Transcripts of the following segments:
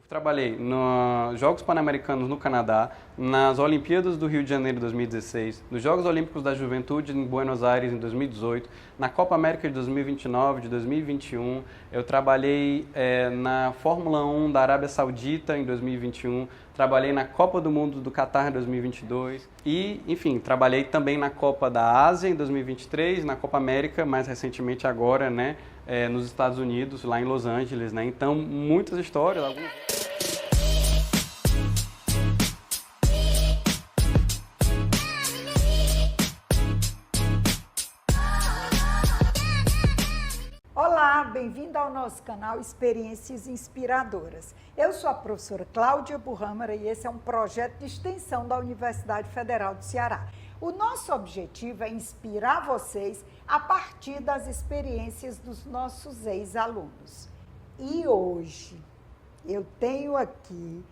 Trabalhei nos Jogos Pan-Americanos no Canadá, nas Olimpíadas do Rio de Janeiro em 2016, nos Jogos Olímpicos da Juventude em Buenos Aires em 2018, na Copa América de 2029, de 2021. Eu trabalhei na Fórmula 1 da Arábia Saudita em 2021, trabalhei na Copa do Mundo do Catar em 2022 e, enfim, trabalhei também na Copa da Ásia em 2023, na Copa América, mais recentemente agora, né, nos Estados Unidos, lá em Los Angeles, né? Então, muitas histórias, algumas... Olá, bem-vindo ao nosso canal Experiências Inspiradoras. Eu sou a professora Cláudia Burrâmara e esse é um projeto de extensão da Universidade Federal do Ceará. O nosso objetivo é inspirar vocês a partir das experiências dos nossos ex-alunos. E hoje eu tenho aqui,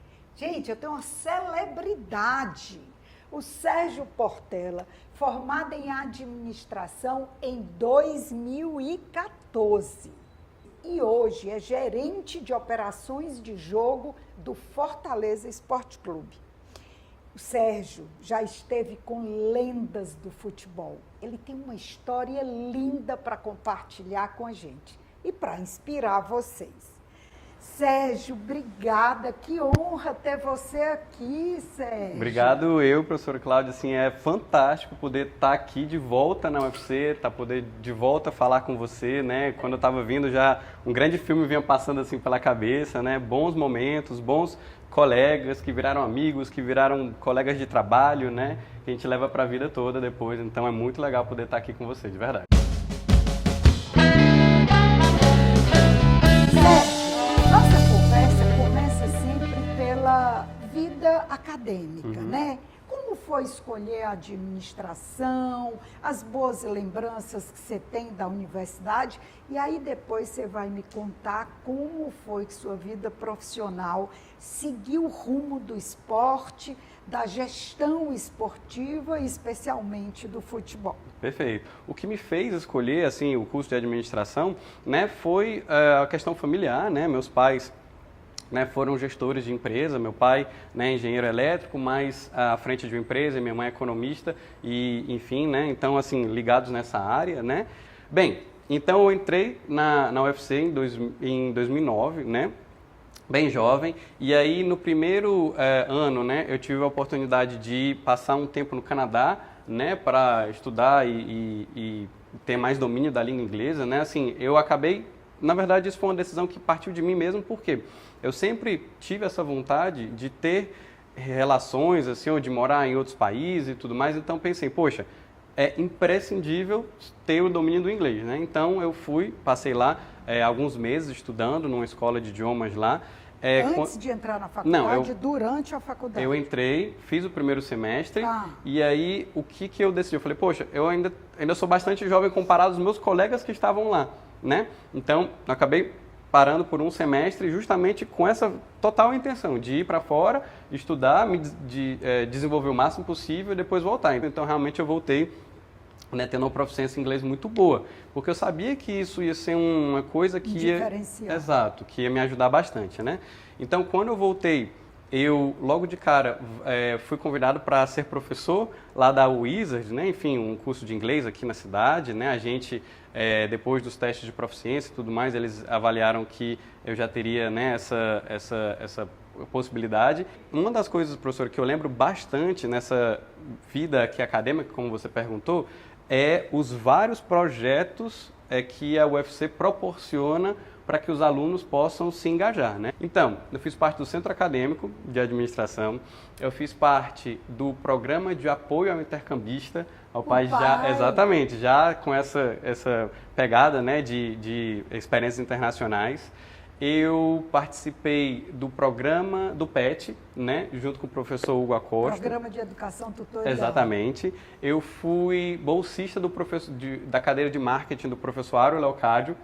eu tenho uma celebridade, o Sérgio Portela, formado em administração em 2014. E hoje é gerente de operações de jogo do Fortaleza Esporte Clube. O Sérgio já esteve com lendas do futebol. Ele tem uma história linda para compartilhar com a gente e para inspirar vocês. Sérgio, obrigada. Que honra ter você aqui, Sérgio. Obrigado professora Cláudia. Assim, é fantástico poder estar aqui de volta na UFC, poder de volta falar com você, né? Quando eu estava vindo já um grande filme vinha passando assim pela cabeça, né? Bons momentos, bons colegas que viraram amigos, que viraram colegas de trabalho, né? Que a gente leva para a vida toda depois. Então é muito legal poder estar aqui com você, de verdade. Vida acadêmica, né? Como foi escolher a administração, as boas lembranças que você tem da universidade, e aí depois você vai me contar como foi que sua vida profissional seguiu o rumo do esporte, da gestão esportiva e especialmente do futebol. Perfeito. O que me fez escolher assim o curso de administração, né, foi a questão familiar, né? Meus pais foram gestores de empresa, meu pai, engenheiro elétrico, mais à frente de uma empresa, minha mãe é economista e, enfim, então, assim, ligados nessa área, né? Bem, então eu entrei na UFC em 2009, né? Bem jovem, e aí no primeiro ano, eu tive a oportunidade de passar um tempo no Canadá, para estudar e ter mais domínio da língua inglesa, Assim, eu acabei, na verdade, isso foi uma decisão que partiu de mim mesmo, porque eu sempre tive essa vontade de ter relações, assim, ou de morar em outros países e tudo mais, então pensei, poxa, é imprescindível ter o domínio do inglês, Então eu passei lá alguns meses estudando numa escola de idiomas lá. Antes de entrar na faculdade, durante a faculdade? Eu entrei, fiz o primeiro semestre, e aí o que eu decidi? Eu falei, poxa, eu ainda sou bastante jovem comparado aos meus colegas que estavam lá, Então, eu acabei parando por um semestre justamente com essa total intenção de ir para fora, estudar, desenvolver o máximo possível e depois voltar. Então, realmente, eu voltei tendo uma proficiência em inglês muito boa, porque eu sabia que isso ia ser uma coisa que diferencial. Que ia me ajudar bastante, Então, quando eu voltei, eu logo de cara fui convidado para ser professor lá da Wizard, Enfim, um curso de inglês aqui na cidade, A gente, depois dos testes de proficiência e tudo mais, eles avaliaram que eu já teria, essa possibilidade. Uma das coisas, professor, que eu lembro bastante nessa vida aqui acadêmica, como você perguntou, é os vários projetos que a UFC proporciona para que os alunos possam se engajar, Então, eu fiz parte do Centro Acadêmico de Administração, eu fiz parte do Programa de Apoio ao Intercambista, exatamente, já com essa pegada, de experiências internacionais. Eu participei do programa do PET, junto com o professor Hugo Acosta. Programa de Educação Tutorial. Exatamente. Eu fui bolsista da cadeira de marketing do professor Áureo Leocádio,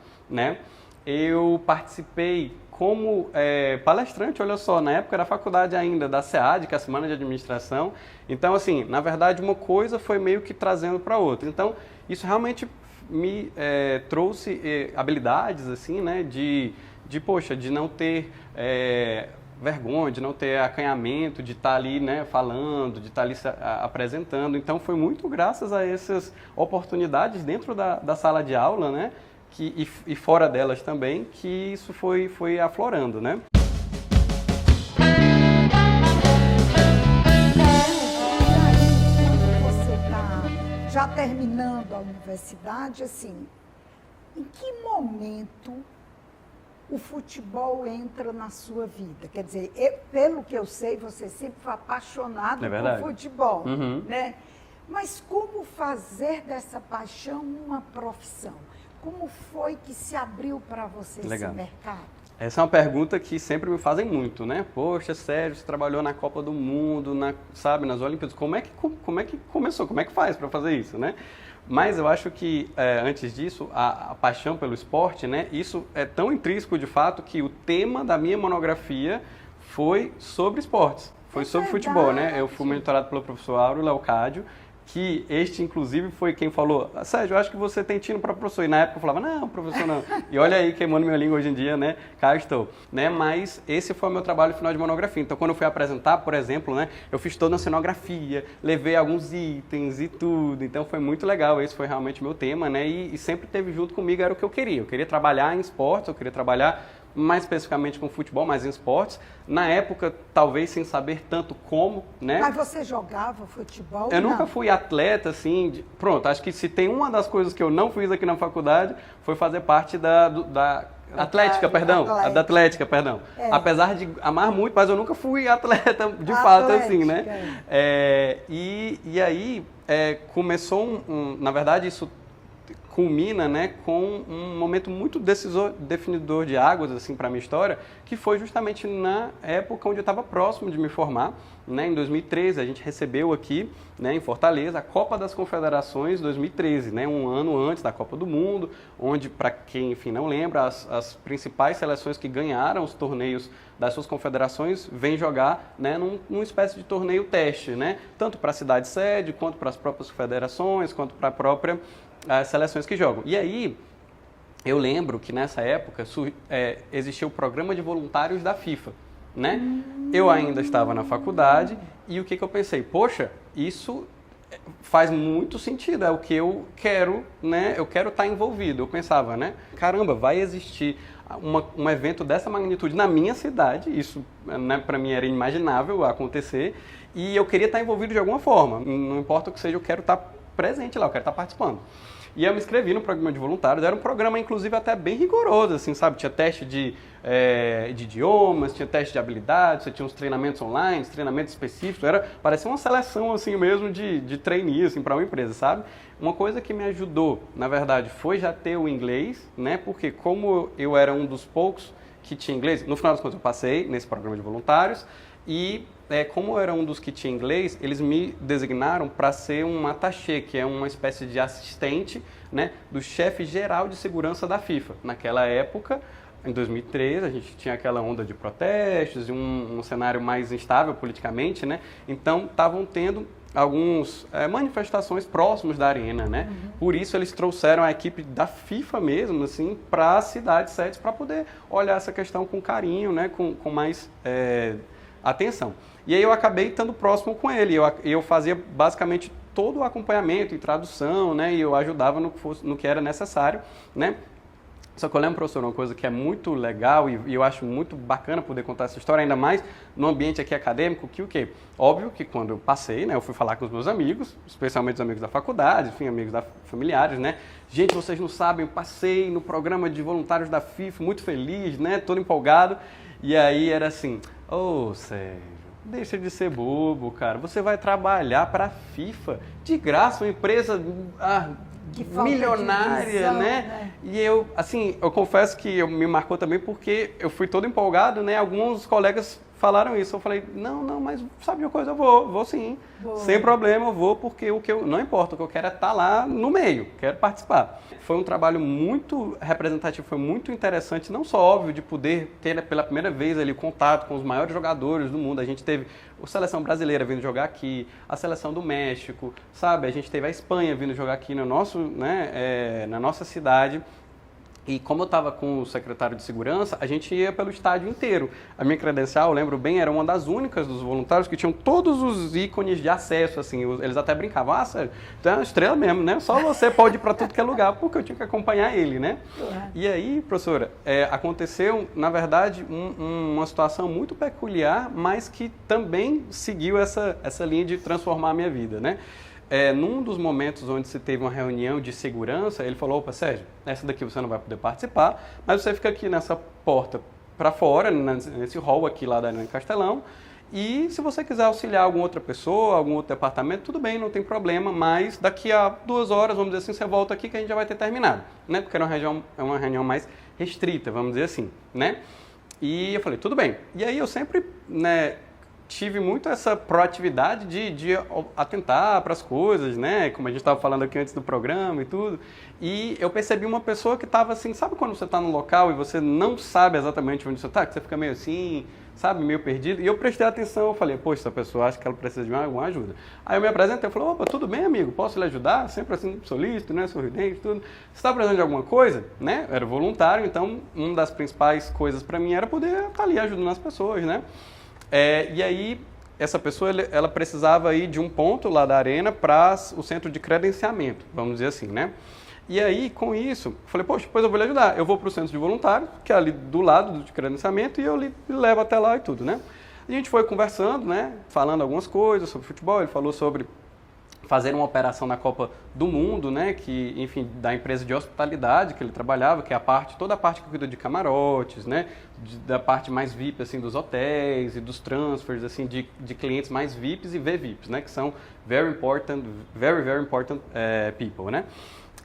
Eu participei como palestrante, olha só, na época da faculdade ainda, da SEAD, que é a Semana de Administração. Então, assim, na verdade, uma coisa foi meio que trazendo para outra. Então, isso realmente me trouxe habilidades, assim, de não ter vergonha, de não ter acanhamento, de estar ali, né, falando, de estar ali apresentando. Então, foi muito graças a essas oportunidades dentro da sala de aula, né, e fora delas também, que isso foi aflorando, né? Você está já terminando a universidade, assim, em que momento o futebol entra na sua vida? Quer dizer, pelo que eu sei, você sempre foi apaixonado por futebol, né? Mas como fazer dessa paixão uma profissão? Como foi que se abriu para você esse mercado? Essa é uma pergunta que sempre me fazem muito, né? Poxa, Sérgio, você trabalhou na Copa do Mundo, sabe, nas Olimpíadas. Como é que começou? Como é que faz para fazer isso, né? Mas eu acho que, antes disso, a paixão pelo esporte, né? Isso é tão intrínseco, de fato, que o tema da minha monografia foi sobre esportes. Foi sobre futebol, né? Eu fui monitorado pelo professor Áureo Leocádio, que inclusive, foi quem falou: Sérgio, eu acho que você tem tino para professor. E na época eu falava: não, professor, não. E olha aí, queimando minha língua hoje em dia, né? Cá estou. Né? Mas esse foi o meu trabalho final de monografia. Então, quando eu fui apresentar, por exemplo, né, eu fiz toda a cenografia, levei alguns itens e tudo. Então, foi muito legal. Esse foi realmente o meu tema, né? E sempre teve junto comigo, era o que eu queria. Eu queria trabalhar em esportes, eu queria trabalhar mais especificamente com futebol, mas em esportes. Na época, talvez sem saber tanto como, né? Mas você jogava futebol? Eu nunca fui atleta, assim, pronto, acho que se tem uma das coisas que eu não fiz aqui na faculdade, foi fazer parte da Atlética, perdão. É. Apesar de amar muito, mas eu nunca fui atleta de fato, assim, né? E aí, começou na verdade, isso culmina, né, com um momento muito definidor de águas, assim, para a minha história, que foi justamente na época onde eu estava próximo de me formar, né, em 2013. A gente recebeu aqui, né, em Fortaleza, a Copa das Confederações 2013, né, um ano antes da Copa do Mundo, onde, para quem, enfim, não lembra, as principais seleções que ganharam os torneios das suas confederações vêm jogar, né, numa espécie de torneio teste, né, tanto para a cidade sede, quanto para as próprias federações, quanto para a própria as seleções que jogam. E aí, eu lembro que nessa época existia o programa de voluntários da FIFA, né? Eu ainda estava na faculdade e o que eu pensei? Poxa, isso faz muito sentido, é o que eu quero, né? Eu quero estar envolvido. Eu pensava, né? Caramba, vai existir um evento dessa magnitude na minha cidade, isso, né, para mim era inimaginável acontecer, e eu queria estar envolvido de alguma forma. Não importa o que seja, eu quero estar presente lá, eu quero estar participando. E eu me inscrevi no programa de voluntários, era um programa, inclusive, até bem rigoroso, assim, sabe? Tinha teste de idiomas, tinha teste de habilidades, você tinha uns treinamentos online, treinamentos específicos, parecia uma seleção, assim, mesmo de trainee, assim, para uma empresa, sabe? Uma coisa que me ajudou, na verdade, foi já ter o inglês, né? Porque como eu era um dos poucos que tinha inglês, no final das contas eu passei nesse programa de voluntários, e como eu era um dos que tinha inglês, eles me designaram para ser um attaché, que é uma espécie de assistente, né, do chefe geral de segurança da FIFA. Naquela época, em 2013, a gente tinha aquela onda de protestos e um cenário mais instável politicamente, né? Então, estavam tendo algumas manifestações próximos da arena, né? Por isso, eles trouxeram a equipe da FIFA mesmo, assim, para as cidades sedes, para poder olhar essa questão com carinho, né, com mais atenção. E aí eu acabei estando próximo com ele, eu fazia basicamente todo o acompanhamento e tradução, né, e eu ajudava no que era necessário, né. Só que eu lembro, professor, uma coisa que é muito legal e eu acho muito bacana poder contar essa história, ainda mais no ambiente aqui acadêmico, que o quê? Óbvio que quando eu passei, né, eu fui falar com os meus amigos, especialmente os amigos da faculdade, enfim, amigos familiares, né, gente, vocês não sabem, eu passei no programa de voluntários da FIFA, muito feliz, né, todo empolgado, e aí era assim: ô, Sérgio, deixa de ser bobo, cara. Você vai trabalhar para a FIFA de graça, uma empresa milionária, visão, né? E eu confesso que me marcou também porque eu fui todo empolgado, né? Alguns colegas falaram isso. Eu falei: não, mas sabe uma coisa? Eu vou sim. Boa. Sem problema, eu vou, porque não importa, o que eu quero é estar lá no meio, quero participar. Foi um trabalho muito representativo, foi muito interessante, não só óbvio de poder ter pela primeira vez ali contato com os maiores jogadores do mundo. A gente teve a seleção brasileira vindo jogar aqui, a seleção do México, sabe? A gente teve a Espanha vindo jogar aqui no nosso, né, na nossa cidade. E como eu estava com o secretário de segurança, a gente ia pelo estádio inteiro. A minha credencial, eu lembro bem, era uma das únicas dos voluntários que tinham todos os ícones de acesso, assim, eles até brincavam, sério, tu é uma estrela mesmo, né? Só você pode ir para tudo que é lugar, porque eu tinha que acompanhar ele, né? E aí, professora, aconteceu, na verdade, uma situação muito peculiar, mas que também seguiu essa linha de transformar a minha vida, né? Num dos momentos onde se teve uma reunião de segurança, ele falou, opa, Sérgio, essa daqui você não vai poder participar, mas você fica aqui nessa porta para fora, nesse hall aqui lá da Arena Castelão, e se você quiser auxiliar alguma outra pessoa, algum outro departamento, tudo bem, não tem problema, mas daqui a 2 horas, vamos dizer assim, você volta aqui que a gente já vai ter terminado, né? Porque era uma reunião mais restrita, vamos dizer assim, né? E eu falei, tudo bem. E aí eu sempre, né, tive muito essa proatividade de atentar para as coisas, né? Como a gente estava falando aqui antes do programa e tudo. E eu percebi uma pessoa que estava assim, sabe quando você está num local e você não sabe exatamente onde você está? Que você fica meio assim, sabe, meio perdido. E eu prestei atenção, eu falei, poxa, essa pessoa acha que ela precisa de alguma ajuda. Aí eu me apresentei, eu falei, opa, tudo bem, amigo? Posso lhe ajudar? Sempre assim, solícito, né? Sorridente, tudo. Você está precisando de alguma coisa? Né? Eu era voluntário, então uma das principais coisas para mim era poder estar ali ajudando as pessoas, né? E aí, essa pessoa, ela precisava ir de um ponto lá da arena para o centro de credenciamento, vamos dizer assim, né? E aí, com isso, eu falei, poxa, depois eu vou lhe ajudar. Eu vou para o centro de voluntários, que é ali do lado do credenciamento, e eu lhe levo até lá e tudo, né? A gente foi conversando, né? Falando algumas coisas sobre futebol, ele falou sobre fazer uma operação na Copa do Mundo, né, que, enfim, da empresa de hospitalidade que ele trabalhava, que é toda a parte que cuida de camarotes, né, da parte mais VIP, assim, dos hotéis e dos transfers, assim, de clientes mais VIPs e VVIPs, né, que são very important people, né.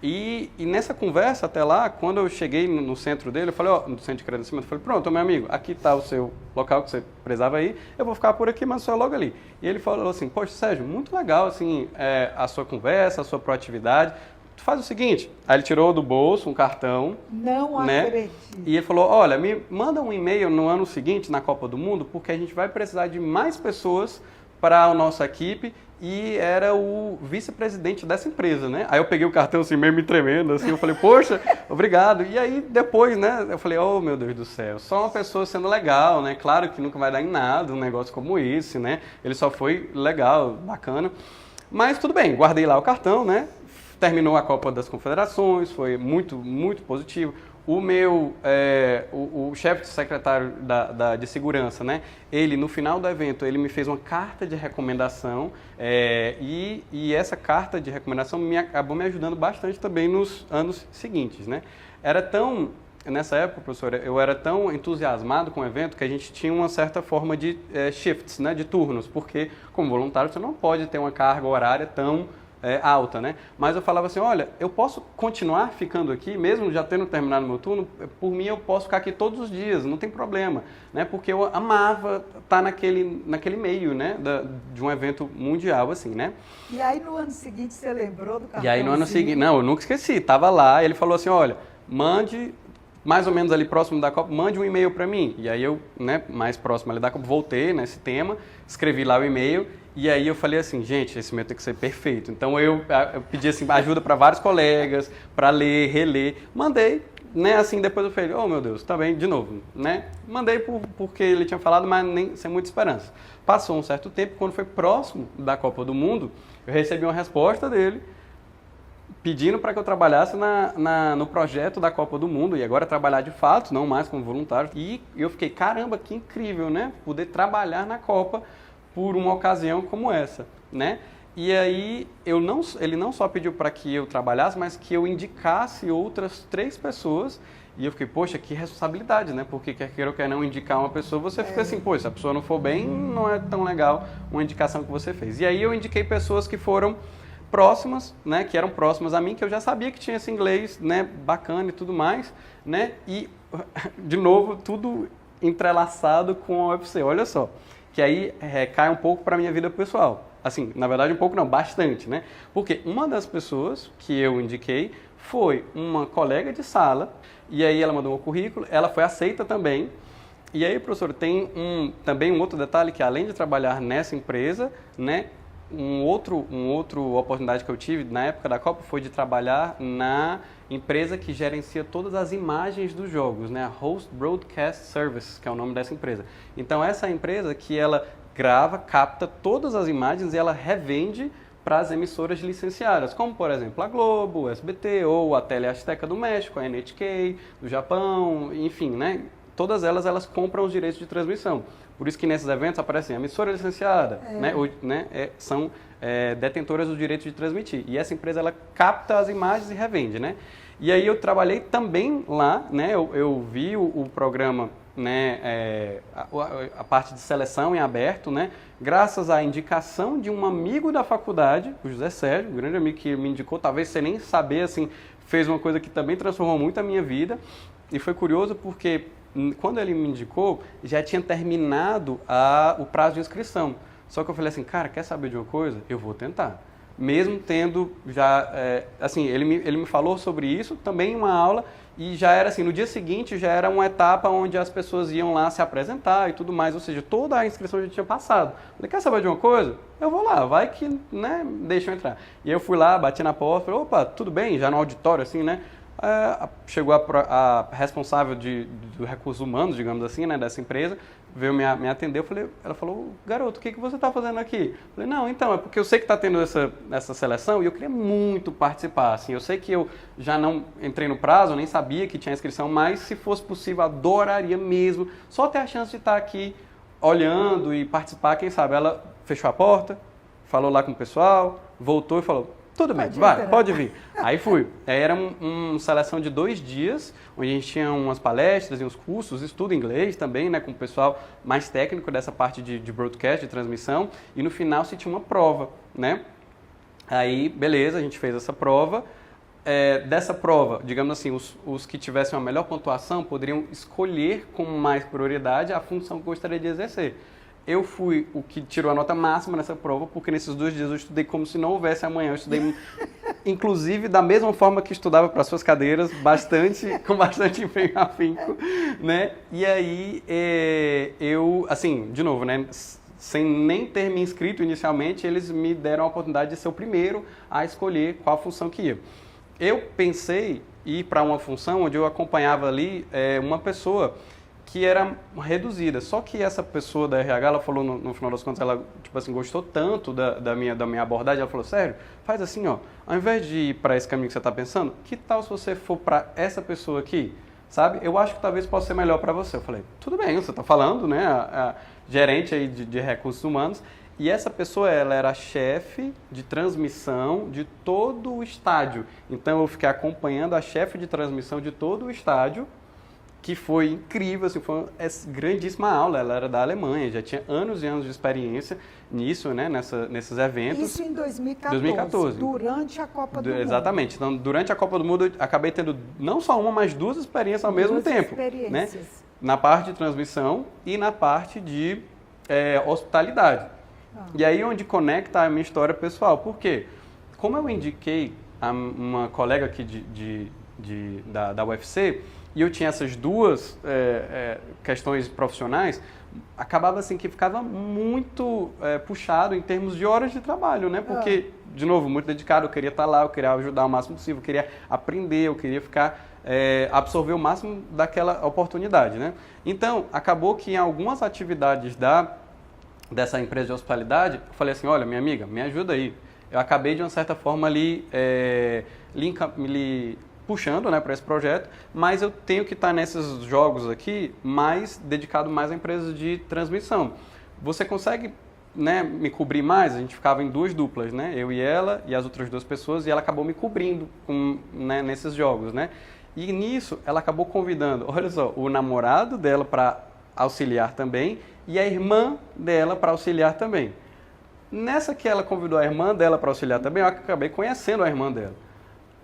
E nessa conversa até lá, quando eu cheguei no centro dele, eu falei, no centro de credenciamento, eu falei, pronto, meu amigo, aqui está o seu local que você precisava ir, eu vou ficar por aqui, mas só logo ali. E ele falou assim, poxa, Sérgio, muito legal, assim, a sua conversa, a sua proatividade. Tu faz o seguinte, aí ele tirou do bolso um cartão. Não né, acredito. E ele falou, olha, me manda um e-mail no ano seguinte, na Copa do Mundo, porque a gente vai precisar de mais pessoas para a nossa equipe, e era o vice-presidente dessa empresa, né? Aí eu peguei o cartão assim, meio me tremendo, assim, eu falei, poxa, obrigado. E aí depois, né, eu falei, oh meu Deus do céu, só uma pessoa sendo legal, né? Claro que nunca vai dar em nada um negócio como esse, né? Ele só foi legal, bacana. Mas tudo bem, guardei lá o cartão, né? Terminou a Copa das Confederações, foi muito, muito positivo. O chefe de secretário de segurança, né? Ele, no final do evento, ele me fez uma carta de recomendação e essa carta de recomendação acabou me ajudando bastante também nos anos seguintes, né? Nessa época, professora, eu era tão entusiasmado com o evento que a gente tinha uma certa forma de shifts, né? De turnos, porque como voluntário você não pode ter uma carga horária tão alta, né? Mas eu falava assim, olha, eu posso continuar ficando aqui, mesmo já tendo terminado meu turno, por mim eu posso ficar aqui todos os dias, não tem problema, né? Porque eu amava estar naquele meio, né? De um evento mundial, assim, né? E aí no ano seguinte você lembrou do cartão? E aí no ano seguinte, não, eu nunca esqueci, tava lá, ele falou assim, olha, mande, mais ou menos ali próximo da Copa, mande um e-mail para mim. E aí eu, né, mais próximo ali da Copa, voltei nesse tema, escrevi lá o e-mail. E aí eu falei assim, gente, esse meu tem que ser perfeito. Então eu pedi assim, ajuda para vários colegas, para ler, reler. Mandei, né, assim, depois eu falei, oh meu Deus, tá bem, de novo, né? Mandei porque ele tinha falado, mas nem sem muita esperança. Passou um certo tempo, quando foi próximo da Copa do Mundo, eu recebi uma resposta dele, pedindo para que eu trabalhasse no projeto da Copa do Mundo, e agora trabalhar de fato, não mais como voluntário. E eu fiquei, caramba, que incrível, né? Poder trabalhar na Copa por uma ocasião como essa, né? E aí ele não só pediu para que eu trabalhasse, mas que eu indicasse outras 3 pessoas. E eu fiquei, poxa, que responsabilidade, né? Porque quer queira ou quer não indicar uma pessoa, você fica assim, pô, se a pessoa não for bem, não é tão legal uma indicação que você fez. E aí eu indiquei pessoas que foram próximas, né? Que eram próximas a mim, que eu já sabia que tinha esse inglês, né? Bacana e tudo mais, né? E, de novo, tudo entrelaçado com a UFC, olha só. Que aí cai um pouco para a minha vida pessoal. Assim, na verdade um pouco não, bastante, né? Porque uma das pessoas que eu indiquei foi uma colega de sala, e aí ela mandou um currículo, ela foi aceita também. E aí, professor, tem também um outro detalhe que além de trabalhar nessa empresa, né, uma outra oportunidade que eu tive na época da Copa foi de trabalhar na empresa que gerencia todas as imagens dos jogos, né? A Host Broadcast Service, que é o nome dessa empresa. Então, essa é a empresa que ela grava, capta todas as imagens e ela revende para as emissoras licenciadas, como, por exemplo, a Globo, o SBT ou a Tele Azteca do México, a NHK do Japão, enfim, né? Todas elas compram os direitos de transmissão. Por isso que nesses eventos aparecem emissora licenciada, são detentoras dos direitos de transmitir. E essa empresa, ela capta as imagens e revende, né? E aí eu trabalhei também lá, né? Eu vi o programa, né? A parte de seleção em aberto, né? Graças à indicação de um amigo da faculdade, o José Sérgio, um grande amigo que me indicou, talvez você nem saber, assim, fez uma coisa que também transformou muito a minha vida. E foi curioso porque quando ele me indicou, já tinha terminado o prazo de inscrição. Só que eu falei assim, cara, quer saber de uma coisa? Eu vou tentar. Mesmo tendo já, assim, ele me falou sobre isso, também em uma aula, e já era assim, no dia seguinte já era uma etapa onde as pessoas iam lá se apresentar e tudo mais, ou seja, toda a inscrição já tinha passado. Falei, quer saber de uma coisa? Eu vou lá, vai que, né, deixa eu entrar. E aí eu fui lá, bati na porta, falei, opa, tudo bem? Já no auditório, assim, né? Chegou a responsável do recursos humanos, digamos assim, né, dessa empresa, veio me atender, ela falou, garoto, o que você está fazendo aqui? Eu falei, não, então, é porque eu sei que está tendo essa seleção e eu queria muito participar, assim, eu sei que eu já não entrei no prazo, eu nem sabia que tinha inscrição, mas se fosse possível, adoraria mesmo, só ter a chance de estar aqui olhando e participar, quem sabe. Ela fechou a porta, falou lá com o pessoal, voltou e falou, tudo bem, vai, pode vir. Aí fui. Aí era uma seleção de 2 dias, onde a gente tinha umas palestras e uns cursos, estudo inglês também, né, com o pessoal mais técnico dessa parte de broadcast, de transmissão, e no final se tinha uma prova, né? Aí, beleza, a gente fez essa prova. Dessa prova, digamos assim, os que tivessem uma melhor pontuação poderiam escolher com mais prioridade a função que gostaria de exercer. Eu fui o que tirou a nota máxima nessa prova, porque nesses 2 dias eu estudei como se não houvesse amanhã. Eu estudei, inclusive, da mesma forma que estudava para as suas cadeiras, com bastante empenho e afinco, né? E aí, eu, assim, de novo, né? Sem nem ter me inscrito inicialmente, eles me deram a oportunidade de ser o primeiro a escolher qual função que ia. Eu pensei em ir para uma função onde eu acompanhava ali uma pessoa que era reduzida. Só que essa pessoa da RH, ela falou no final das contas, ela tipo assim, gostou tanto da minha abordagem, ela falou, sério, faz assim, ó, ao invés de ir para esse caminho que você está pensando, que tal se você for para essa pessoa aqui, sabe? Eu acho que talvez possa ser melhor para você. Eu falei, tudo bem, você está falando, né, a gerente aí de recursos humanos, e essa pessoa, ela era chefe de transmissão de todo o estádio. Então eu fiquei acompanhando a chefe de transmissão de todo o estádio, que foi incrível, assim, foi uma grandíssima aula. Ela era da Alemanha, já tinha anos e anos de experiência nisso, né, nesses eventos. Isso em 2014, durante a Copa do Mundo. Exatamente. Então, durante a Copa do Mundo, eu acabei tendo não só uma, mas 2 experiências ao mesmo tempo. Né? Na parte de transmissão e na parte de hospitalidade. E aí onde conecta a minha história pessoal. Por quê? Como eu indiquei a uma colega aqui da UFC, e eu tinha essas 2 questões profissionais, acabava assim que ficava muito puxado em termos de horas de trabalho, né? Porque, de novo, muito dedicado, eu queria estar lá, eu queria ajudar o máximo possível, eu queria aprender, eu queria ficar, absorver o máximo daquela oportunidade, né? Então, acabou que em algumas atividades dessa empresa de hospitalidade, eu falei assim, olha, minha amiga, me ajuda aí. Eu acabei, de uma certa forma, ali puxando, né, para esse projeto, mas eu tenho que estar nesses jogos aqui dedicado mais a empresas de transmissão. Você consegue, né, me cobrir mais? A gente ficava em 2 duplas, né, eu e ela e as outras 2 pessoas, e ela acabou me cobrindo né, nesses jogos, né. E nisso ela acabou convidando, olha só, o namorado dela para auxiliar também e a irmã dela para auxiliar também. Nessa que ela convidou a irmã dela para auxiliar também, eu acabei conhecendo a irmã dela.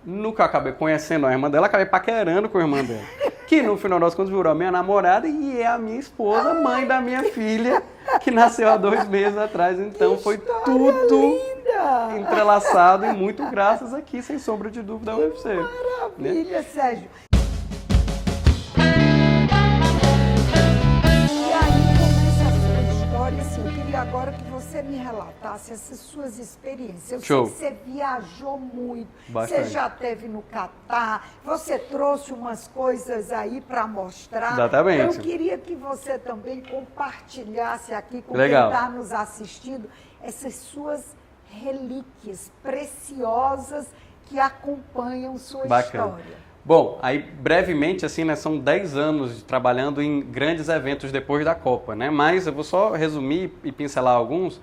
No que eu acabei conhecendo a irmã dela, acabei paquerando com a irmã dela. Que no final das contas virou a minha namorada e é a minha esposa, mãe da minha filha, que nasceu há 2 meses atrás. Então foi tudo entrelaçado e muito graças aqui, sem sombra de dúvida, ao UFC. Maravilha, né? Sérgio. E aí começa a sua história, assim, eu queria queria agora que você me relatasse essas suas experiências. Eu Show. sei que você viajou muito, Bastante. você já esteve no Catar, você trouxe umas coisas aí para mostrar. Exatamente. Eu queria que você também compartilhasse aqui com Legal. quem está nos assistindo essas suas relíquias preciosas que acompanham sua Bacana. história. Bom, aí brevemente, assim, né, são 10 anos trabalhando em grandes eventos depois da Copa, né? Mas eu vou só resumir e pincelar alguns.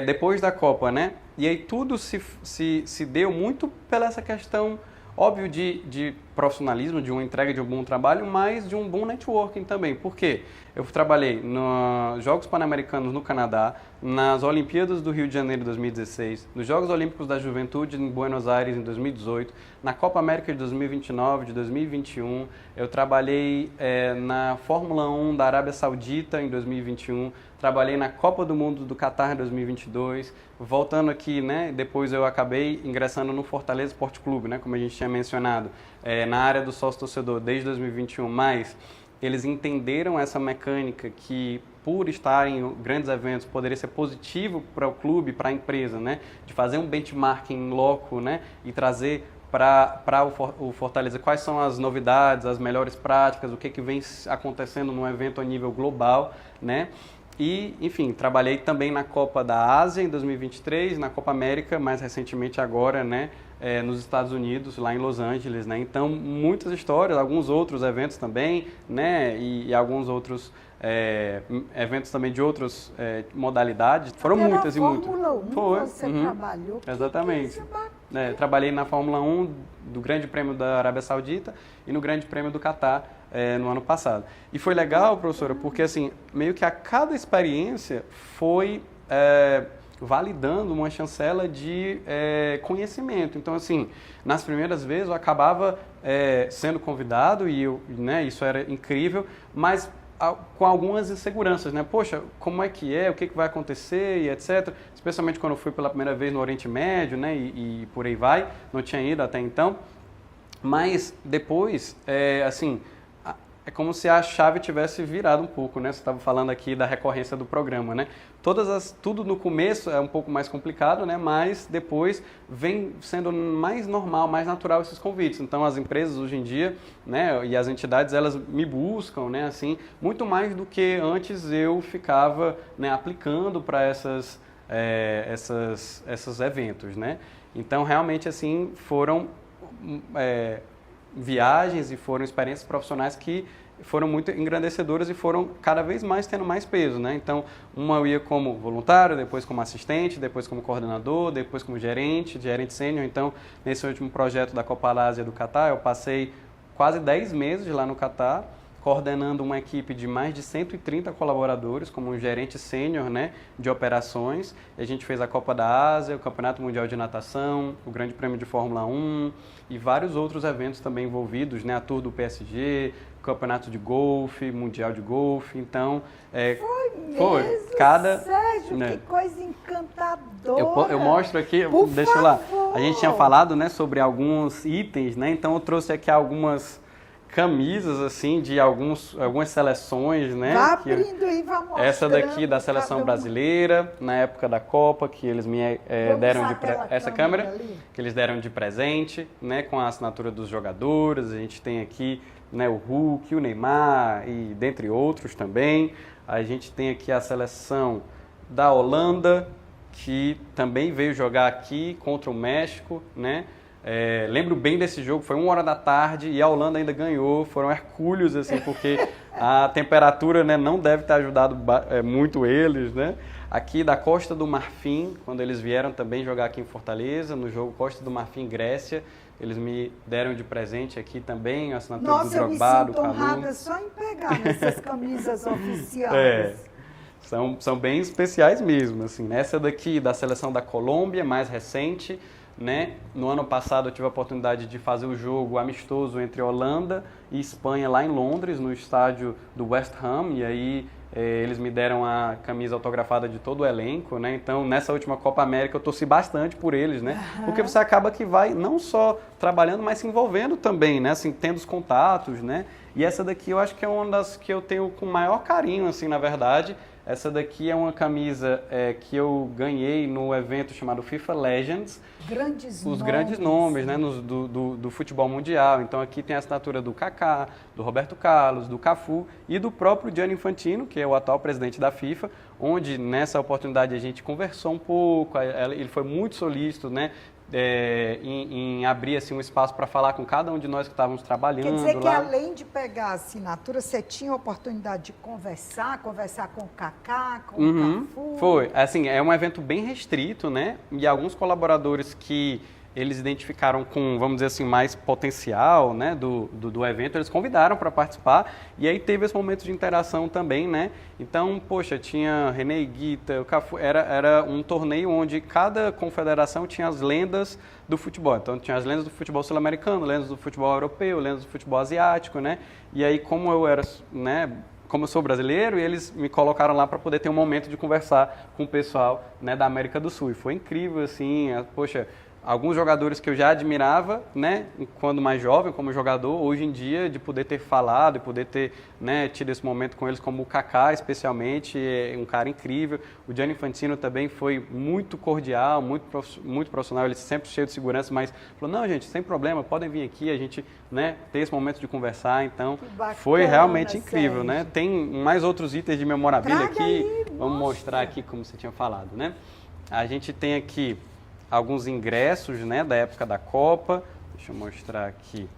Depois da Copa, né? E aí tudo se deu muito pela essa questão, óbvio, de profissionalismo, de uma entrega de um bom trabalho, mas de um bom networking também. Por quê? Eu trabalhei nos Jogos Pan-Americanos no Canadá, nas Olimpíadas do Rio de Janeiro em 2016, nos Jogos Olímpicos da Juventude em Buenos Aires em 2018, na Copa América de 2029, de 2021, eu trabalhei na Fórmula 1 da Arábia Saudita em 2021, trabalhei na Copa do Mundo do Catar em 2022, voltando aqui, né, depois eu acabei ingressando no Fortaleza Esporte Clube, né, como a gente tinha mencionado, na área do sócio-torcedor desde 2021, mas eles entenderam essa mecânica que, por estar em grandes eventos, poderia ser positivo para o clube, para a empresa, né, de fazer um benchmarking in loco, né, e trazer para o Fortaleza quais são as novidades, as melhores práticas, o que vem acontecendo num evento a nível global, né. E, enfim, trabalhei também na Copa da Ásia em 2023, na Copa América, mais recentemente agora, né, nos Estados Unidos, lá em Los Angeles, né. Então, muitas histórias, alguns outros eventos também, né, e alguns outros eventos também de outras modalidades. Foram Até muitas e muitas. Fórmula 1 Foi. você trabalhou. Exatamente. Trabalhei na Fórmula 1 do Grande Prêmio da Arábia Saudita e no Grande Prêmio do Catar no ano passado. E foi legal, professora, porque assim, meio que a cada experiência foi validando uma chancela de conhecimento. Então, assim, nas primeiras vezes eu acabava sendo convidado e né, isso era incrível, mas com algumas inseguranças, né? Poxa, como é que é, o que vai acontecer e etc. Especialmente quando eu fui pela primeira vez no Oriente Médio, né? E por aí vai, não tinha ido até então. Mas depois, assim, é como se a chave tivesse virado um pouco, né? Você estava falando aqui da recorrência do programa, né? Tudo no começo é um pouco mais complicado, né? Mas depois vem sendo mais normal, mais natural esses convites. Então as empresas hoje em dia, né? E as entidades, elas me buscam, né? Assim, muito mais do que antes eu ficava, né, aplicando para esses eventos, né? Então realmente assim foram viagens e foram experiências profissionais que foram muito engrandecedoras e foram cada vez mais tendo mais peso, né? Então, uma eu ia como voluntário, depois como assistente, depois como coordenador, depois como gerente sênior. Então, nesse último projeto da Copa Alásia do Catar, eu passei quase 10 meses lá no Catar, coordenando uma equipe de mais de 130 colaboradores, como um gerente sênior, né, de operações. E a gente fez a Copa da Ásia, o Campeonato Mundial de Natação, o Grande Prêmio de Fórmula 1 e vários outros eventos também envolvidos, né, a Tour do PSG, Campeonato de Golfe, Mundial de Golfe. Então, foi cada, Sérgio, né, que coisa encantadora. Eu mostro aqui, deixa lá. A gente tinha falado, né, sobre alguns itens, né? Então eu trouxe aqui algumas camisas, assim, de algumas seleções, né? Vá abrindo aí, vá mostrando. Essa daqui da seleção brasileira, na época da Copa, que eles me deram essa câmera que eles deram de presente, né? Com a assinatura dos jogadores. A gente tem aqui, né, o Hulk, o Neymar e dentre outros também. A gente tem aqui a seleção da Holanda, que também veio jogar aqui contra o México, né? Lembro bem desse jogo, foi 1h da tarde e a Holanda ainda ganhou, foram hercúleos, assim, porque a temperatura, né, não deve ter ajudado muito eles, né? Aqui da Costa do Marfim, quando eles vieram também jogar aqui em Fortaleza, no jogo Costa do Marfim, Grécia, eles me deram de presente aqui também a assinatura do Drogba, do Calu. Nossa, eu me sinto honrada só em pegar nessas camisas oficiais. São bem especiais mesmo, assim. Essa daqui da seleção da Colômbia, mais recente, né? No ano passado eu tive a oportunidade de fazer o jogo amistoso entre Holanda e Espanha lá em Londres, no estádio do West Ham, e aí eles me deram a camisa autografada de todo o elenco, né? Então, nessa última Copa América eu torci bastante por eles, né? Porque você acaba que vai não só trabalhando, mas se envolvendo também, né? Assim, tendo os contatos, né? E essa daqui eu acho que é uma das que eu tenho com maior carinho, assim, na verdade, Essa daqui é uma camisa que eu ganhei no evento chamado FIFA Legends. Os grandes nomes, né, do futebol mundial. Então aqui tem a assinatura do Kaká, do Roberto Carlos, do Cafu e do próprio Gianni Infantino, que é o atual presidente da FIFA, onde nessa oportunidade a gente conversou um pouco, ele foi muito solícito, né, em abrir assim, um espaço para falar com cada um de nós que estávamos trabalhando. Quer dizer que lá. além de pegar a assinatura, você tinha a oportunidade de conversar com o Kaká, com o Cafu? Foi. Assim, é um evento bem restrito, né? E alguns colaboradores que eles identificaram com, vamos dizer assim, mais potencial, né, do evento, eles convidaram para participar, e aí teve esse momento de interação também, né? Então, poxa, tinha René Higuita, o Cafu, era um torneio onde cada confederação tinha as lendas do futebol. Então, tinha as lendas do futebol sul-americano, lendas do futebol europeu, lendas do futebol asiático, né? E aí, como eu sou brasileiro, eles me colocaram lá para poder ter um momento de conversar com o pessoal, né, da América do Sul. E foi incrível, assim, poxa, alguns jogadores que eu já admirava, né, quando mais jovem, como jogador, hoje em dia, de poder ter falado, de poder ter, né, tido esse momento com eles, como o Kaká, especialmente, é um cara incrível. O Gianni Infantino também foi muito cordial, muito profissional, ele sempre cheio de segurança, mas falou, não, gente, sem problema, podem vir aqui, a gente, né, ter esse momento de conversar. Então, bacana, foi realmente incrível, Sérgio, né? Tem mais outros itens de memorabilia aqui, aí, vamos mostrar aqui como você tinha falado, né? A gente tem aqui alguns ingressos, né, da época da Copa. Deixa eu mostrar aqui.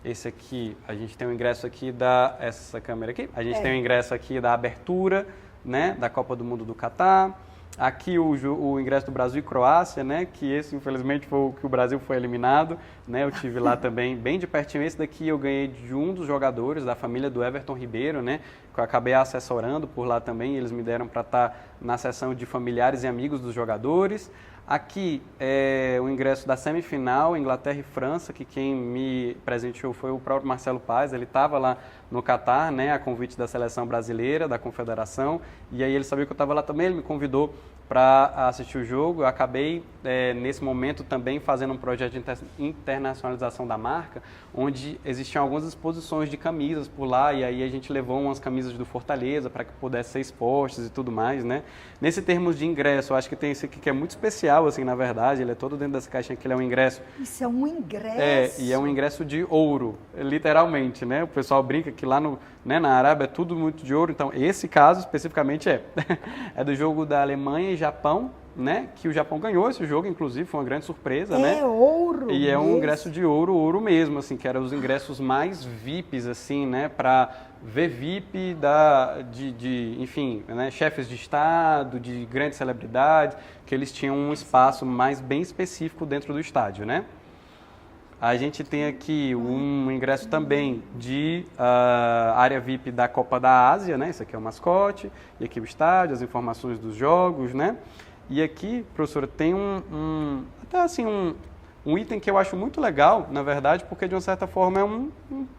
Esse aqui, a gente tem um ingresso aqui essa câmera aqui. A gente tem um ingresso aqui da abertura, né, da Copa do Mundo do Catar. Aqui o ingresso do Brasil e Croácia, né, que esse infelizmente foi o que o Brasil foi eliminado, né, eu tive lá também bem de pertinho. Esse daqui eu ganhei de um dos jogadores da família do Everton Ribeiro, né, que eu acabei assessorando por lá também, eles me deram para estar na seção de familiares e amigos dos jogadores. Aqui é o ingresso da semifinal, Inglaterra e França, que quem me presenteou foi o próprio Marcelo Paes. Ele estava lá no Catar, né, a convite da seleção brasileira, da confederação, e aí ele sabia que eu estava lá também, ele me convidou para assistir o jogo. Eu acabei, nesse momento, também fazendo um projeto de internacionalização da marca, onde existiam algumas exposições de camisas por lá, e aí a gente levou umas camisas do Fortaleza para que pudesse ser expostas e tudo mais, né? Nesse termos de ingresso, eu acho que tem esse aqui que é muito especial, assim, na verdade, ele é todo dentro dessa caixinha que ele é um ingresso. Isso é um ingresso? E é um ingresso de ouro, literalmente, né? O pessoal brinca que lá na Arábia é tudo muito de ouro, então esse caso especificamente é do jogo da Alemanha e Japão, né? Que o Japão ganhou esse jogo, inclusive, foi uma grande surpresa, né? É ouro E mesmo. É um ingresso de ouro mesmo, assim, que eram os ingressos mais VIPs, assim, né? Para ver VIP enfim, né? Chefes de Estado, de grandes celebridades, que eles tinham um espaço mais bem específico dentro do estádio, né? A gente tem aqui um ingresso também de área VIP da Copa da Ásia, né? Isso aqui é o mascote, e aqui o estádio, as informações dos jogos, né? E aqui, professora, tem até assim, um item que eu acho muito legal, na verdade, porque de uma certa forma é um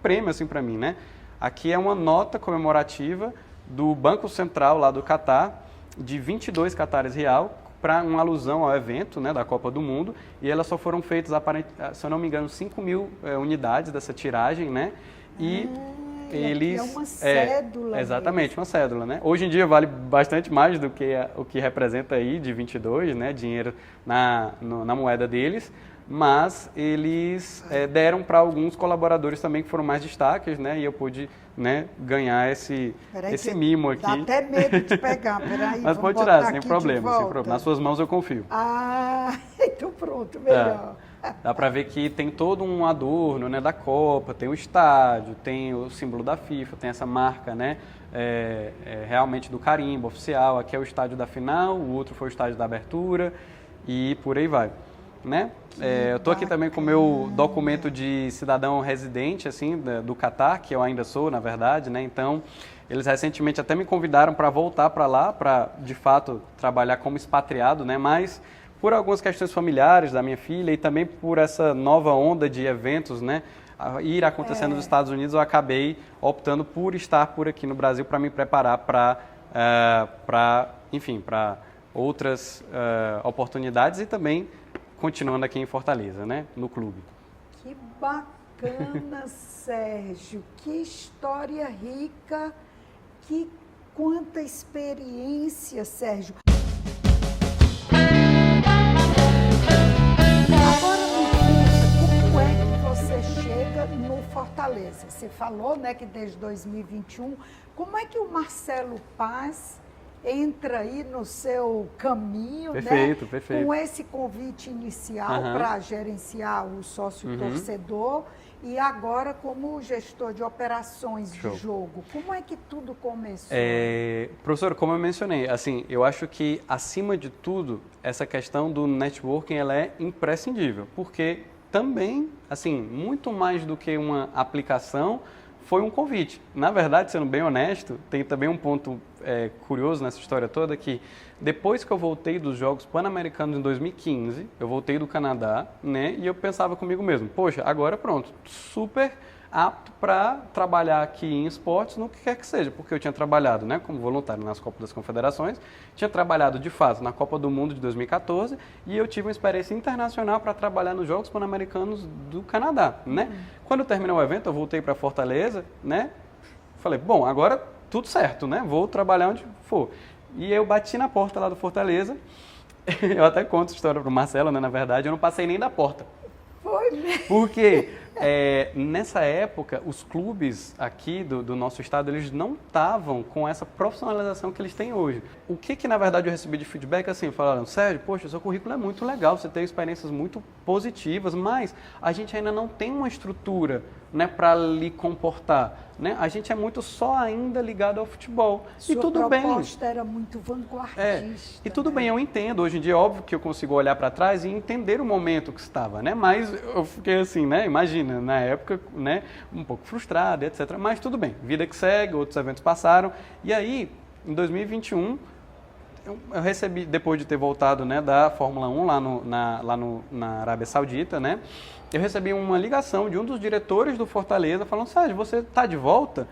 prêmio assim para mim, né? Aqui é uma nota comemorativa do Banco Central lá do Catar, de 22 catares real, para uma alusão ao evento, né, da Copa do Mundo, e elas só foram feitas, se eu não me engano, 5.000 unidades dessa tiragem, né? E eles... É uma cédula. Exatamente, mesmo. uma cédula, né? Hoje em dia vale bastante mais do que o que representa aí de 22, né? Dinheiro na moeda deles, mas eles deram para alguns colaboradores também que foram mais destaques, né? E eu pude, né, ganhar esse mimo aqui. Dá até medo de pegar, peraí. Mas pode tirar, sem problema, sem problema. Nas suas mãos eu confio. Ah, então pronto, melhor. Dá para ver que tem todo um adorno, né, da Copa, tem o estádio, tem o símbolo da FIFA, tem essa marca, né, realmente do carimbo oficial. Aqui é o estádio da final, o outro foi o estádio da abertura e por aí vai, né? Eu estou aqui também com o meu documento de cidadão residente, assim, do Catar, que eu ainda sou, na verdade, né? Então, eles recentemente até me convidaram para voltar para lá, para, de fato, trabalhar como expatriado, né? Mas por algumas questões familiares da minha filha e também por essa nova onda de eventos, né, ir acontecendo nos Estados Unidos, eu acabei optando por estar por aqui no Brasil para me preparar para outras oportunidades e também continuando aqui em Fortaleza, né, no clube. Que bacana, Sérgio, que história rica, que Quanta experiência, Sérgio. Agora me conta, como é que você chega no Fortaleza? Você falou, né, que desde 2021, como é que o Marcelo Paz entra aí no seu caminho, Perfeito, né? perfeito. Com esse convite inicial para gerenciar o sócio-torcedor e agora como gestor de operações de jogo. Como é que tudo começou? Professor, como eu mencionei, assim, eu acho que, acima de tudo, essa questão do networking ela é imprescindível, porque também, assim, muito mais do que uma aplicação, foi um convite. Na verdade, sendo bem honesto, tem também um ponto curioso nessa história toda, que depois que eu voltei dos Jogos Pan-Americanos em 2015, eu voltei do Canadá, né, e eu pensava comigo mesmo, poxa, agora pronto, super apto para trabalhar aqui em esportes, no que quer que seja, porque eu tinha trabalhado, né, como voluntário nas Copas das Confederações, tinha trabalhado de fato na Copa do Mundo de 2014 e eu tive uma experiência internacional para trabalhar nos Jogos Pan-Americanos do Canadá, né? Quando terminou o evento, eu voltei para Fortaleza, né? Falei, bom, agora tudo certo, né? Vou trabalhar onde for. E eu bati na porta lá do Fortaleza, eu até conto a história para o Marcelo, né? Na verdade, eu não passei nem da porta. Foi mesmo. Porque nessa época, os clubes aqui do nosso estado, eles não estavam com essa profissionalização que eles têm hoje. O que na verdade eu recebi de feedback, assim, falaram, Sérgio, poxa, seu currículo é muito legal, você tem experiências muito positivas, mas a gente ainda não tem uma estrutura, né, para lhe comportar, né? A gente é muito só ainda ligado ao futebol. Sua e tudo bem. Sua proposta era muito vanguardista. E tudo bem, eu entendo. Hoje em dia é óbvio que eu consigo olhar para trás e entender o momento que estava, né? Mas eu fiquei assim, né? Imagina, na época, né? Um pouco frustrado, etc. Mas tudo bem, vida que segue, outros eventos passaram. E aí, em 2021, eu recebi, depois de ter voltado, né, da Fórmula 1 na Arábia Saudita, né? Eu recebi uma ligação de um dos diretores do Fortaleza falando, Sérgio, você está de volta?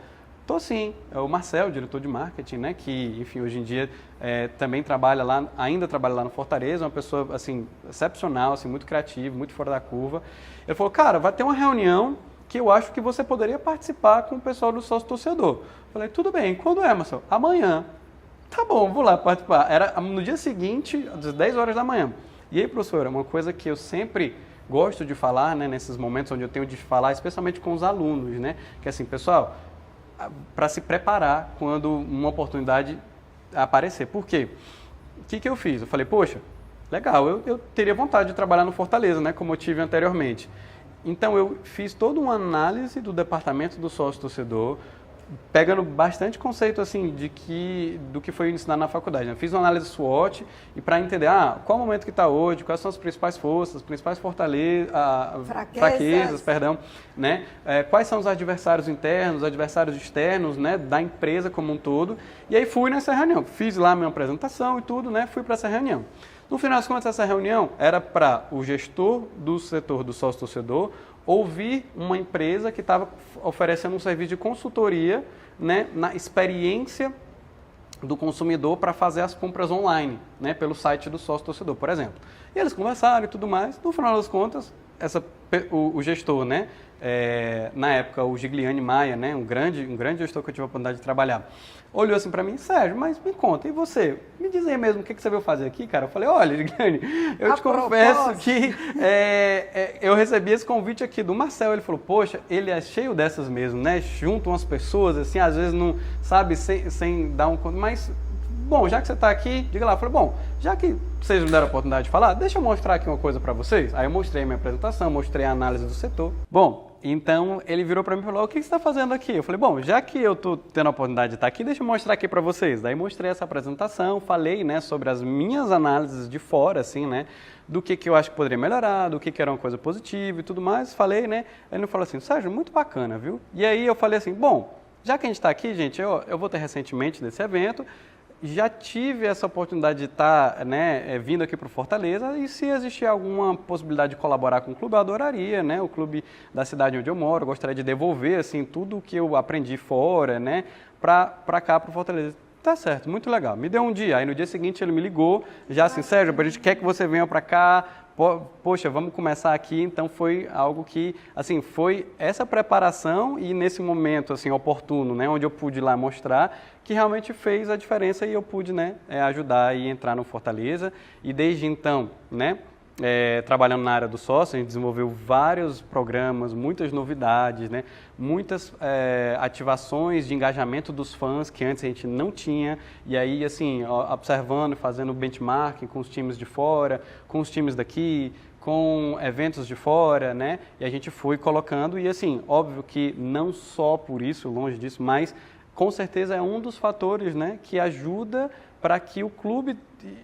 Tô sim, é o Marcel, diretor de marketing, né, que, enfim, hoje em dia também trabalha lá, ainda trabalha lá no Fortaleza, uma pessoa, assim, excepcional, assim, muito criativa, muito fora da curva. Ele falou, cara, vai ter uma reunião que eu acho que você poderia participar com o pessoal do sócio torcedor. Falei, tudo bem, quando é, Marcel? Amanhã. Tá bom, vou lá participar. Era no dia seguinte, às 10 horas da manhã. E aí, professora, uma coisa que eu sempre gosto de falar, né, nesses momentos onde eu tenho de falar, especialmente com os alunos, né, que assim, pessoal, para se preparar quando uma oportunidade aparecer. Por quê? O que eu fiz? Eu falei, poxa, legal, eu teria vontade de trabalhar no Fortaleza, né, como eu tive anteriormente. Então, eu fiz toda uma análise do departamento do sócio-torcedor, pegando bastante conceito assim do que foi ensinado na faculdade, né? Fiz uma análise SWOT e para entender qual o momento que está hoje, quais são as principais forças, as principais fraquezas, né? Quais são os adversários internos, os adversários externos, né, da empresa como um todo. E aí fui nessa reunião, fiz lá a minha apresentação e tudo, né? Fui para essa reunião. No final das contas, essa reunião era para o gestor do setor do sócio-torcedor ouvir uma empresa que estava oferecendo um serviço de consultoria, né, na experiência do consumidor para fazer as compras online, né, pelo site do sócio-torcedor, por exemplo. E eles conversaram e tudo mais. No final das contas, o gestor, né, na época o Gigliani Maia, né, um grande gestor que eu tive a oportunidade de trabalhar, olhou assim para mim, Sérgio, mas me conta, e você? Me diz aí mesmo, o que você veio fazer aqui, cara? Eu falei, olha, Gigliani, eu te confesso que eu recebi esse convite aqui do Marcel, ele falou, poxa, ele é cheio dessas mesmo, né, juntam as pessoas, assim, às vezes não, sabe, sem dar um... Mas, bom, já que você está aqui, diga lá. Eu falei, bom, já que vocês me deram a oportunidade de falar, deixa eu mostrar aqui uma coisa para vocês. Aí eu mostrei a minha apresentação, mostrei a análise do setor. Bom, então ele virou para mim e falou, o que você está fazendo aqui? Eu falei, bom, já que eu estou tendo a oportunidade de estar aqui, deixa eu mostrar aqui para vocês. Daí mostrei essa apresentação, falei, né, sobre as minhas análises de fora, assim, né, do que eu acho que poderia melhorar, do que era uma coisa positiva e tudo mais. Falei, né, ele falou assim, Sérgio, muito bacana, viu? E aí eu falei assim, bom, já que a gente está aqui, gente, eu vou ter recentemente nesse evento, já tive essa oportunidade de estar, né, vindo aqui para o Fortaleza e se existir alguma possibilidade de colaborar com o clube, eu adoraria, né, o clube da cidade onde eu moro, eu gostaria de devolver, assim, tudo o que eu aprendi fora, né, para cá, para o Fortaleza. Tá certo, muito legal. Me deu um dia, aí no dia seguinte ele me ligou, já assim, Sérgio, a gente quer que você venha para cá poxa, vamos começar aqui, então foi algo que, assim, foi essa preparação e nesse momento, assim, oportuno, né, onde eu pude ir lá mostrar, que realmente fez a diferença e eu pude, né, ajudar e entrar no Fortaleza. E desde então, né, trabalhando na área do sócio, a gente desenvolveu vários programas, muitas novidades, né? Muitas ativações de engajamento dos fãs que antes a gente não tinha. E aí, assim, observando, fazendo benchmarking com os times de fora, com os times daqui, com eventos de fora, né? E a gente foi colocando e, assim, óbvio que não só por isso, longe disso, mas com certeza é um dos fatores, né, que ajuda para que o clube